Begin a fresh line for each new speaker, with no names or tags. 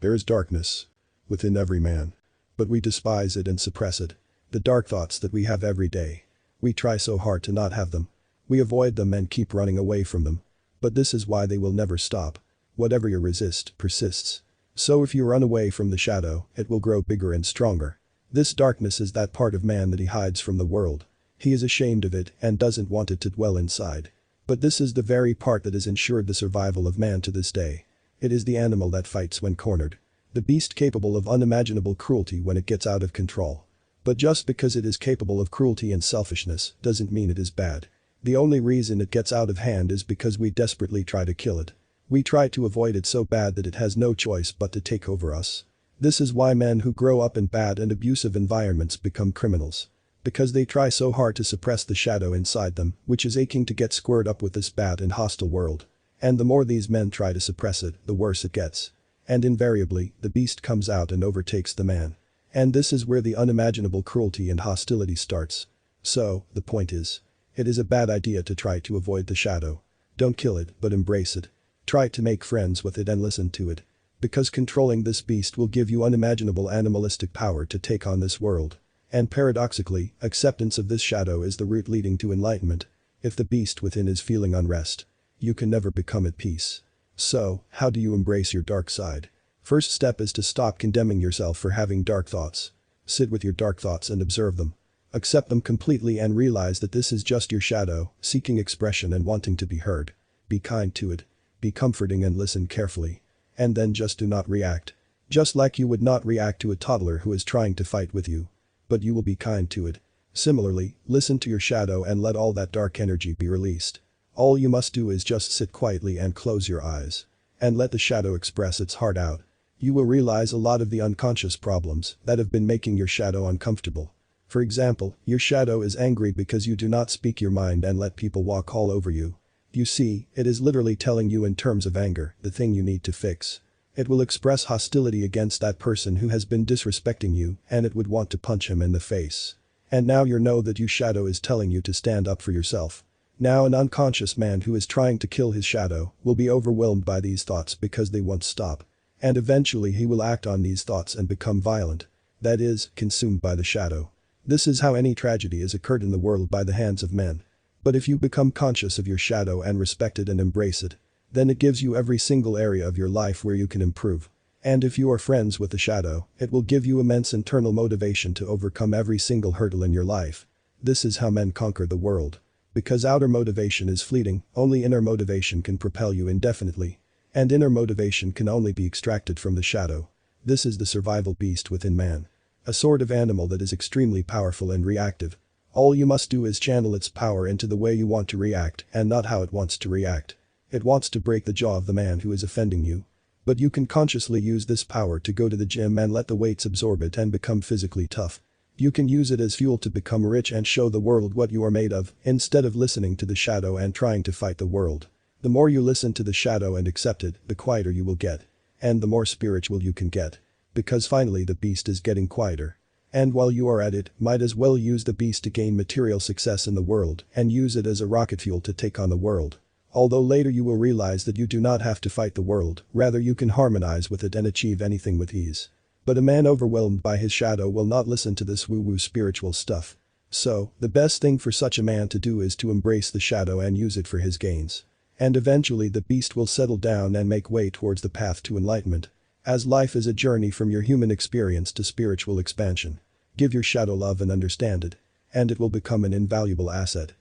There is darkness within every man. But we despise it and suppress it. The dark thoughts that we have every day. We try so hard to not have them. We avoid them and keep running away from them. But this is why they will never stop. Whatever you resist persists. So if you run away from the shadow, it will grow bigger and stronger. This darkness is that part of man that he hides from the world. He is ashamed of it and doesn't want it to dwell inside. But this is the very part that has ensured the survival of man to this day. It is the animal that fights when cornered. The beast capable of unimaginable cruelty when it gets out of control. But just because it is capable of cruelty and selfishness doesn't mean it is bad. The only reason it gets out of hand is because we desperately try to kill it. We try to avoid it so bad that it has no choice but to take over us. This is why men who grow up in bad and abusive environments become criminals. Because they try so hard to suppress the shadow inside them, which is aching to get squared up with this bad and hostile world. And the more these men try to suppress it, the worse it gets. And invariably, the beast comes out and overtakes the man. And this is where the unimaginable cruelty and hostility starts. So, the point is, it is a bad idea to try to avoid the shadow. Don't kill it, but embrace it. Try to make friends with it and listen to it. Because controlling this beast will give you unimaginable animalistic power to take on this world. And paradoxically, acceptance of this shadow is the route leading to enlightenment. If the beast within is feeling unrest, you can never become at peace. So, how do you embrace your dark side? First step is to stop condemning yourself for having dark thoughts. Sit with your dark thoughts and observe them. Accept them completely and realize that this is just your shadow, seeking expression and wanting to be heard. Be kind to it. Be comforting and listen carefully. And then just do not react. Just like you would not react to a toddler who is trying to fight with you. But you will be kind to it. Similarly, listen to your shadow and let all that dark energy be released. All you must do is just sit quietly and close your eyes. And let the shadow express its heart out. You will realize a lot of the unconscious problems that have been making your shadow uncomfortable. For example, your shadow is angry because you do not speak your mind and let people walk all over you. You see, it is literally telling you in terms of anger, the thing you need to fix. It will express hostility against that person who has been disrespecting you and it would want to punch him in the face. And now you know that your shadow is telling you to stand up for yourself. Now an unconscious man who is trying to kill his shadow will be overwhelmed by these thoughts because they won't stop. And eventually he will act on these thoughts and become violent. That is, consumed by the shadow. This is how any tragedy has occurred in the world by the hands of men. But if you become conscious of your shadow and respect it and embrace it, then it gives you every single area of your life where you can improve. And if you are friends with the shadow, it will give you immense internal motivation to overcome every single hurdle in your life. This is how men conquer the world. Because outer motivation is fleeting, only inner motivation can propel you indefinitely. And inner motivation can only be extracted from the shadow. This is the survival beast within man. A sort of animal that is extremely powerful and reactive. All you must do is channel its power into the way you want to react and not how it wants to react. It wants to break the jaw of the man who is offending you. But you can consciously use this power to go to the gym and let the weights absorb it and become physically tough. You can use it as fuel to become rich and show the world what you are made of, instead of listening to the shadow and trying to fight the world. The more you listen to the shadow and accept it, the quieter you will get. And the more spiritual you can get. Because finally the beast is getting quieter. And while you are at it, might as well use the beast to gain material success in the world and use it as a rocket fuel to take on the world. Although later you will realize that you do not have to fight the world, rather you can harmonize with it and achieve anything with ease. But a man overwhelmed by his shadow will not listen to this woo-woo spiritual stuff. So, the best thing for such a man to do is to embrace the shadow and use it for his gains. And eventually the beast will settle down and make way towards the path to enlightenment. As life is a journey from your human experience to spiritual expansion. Give your shadow love and understand it. And it will become an invaluable asset.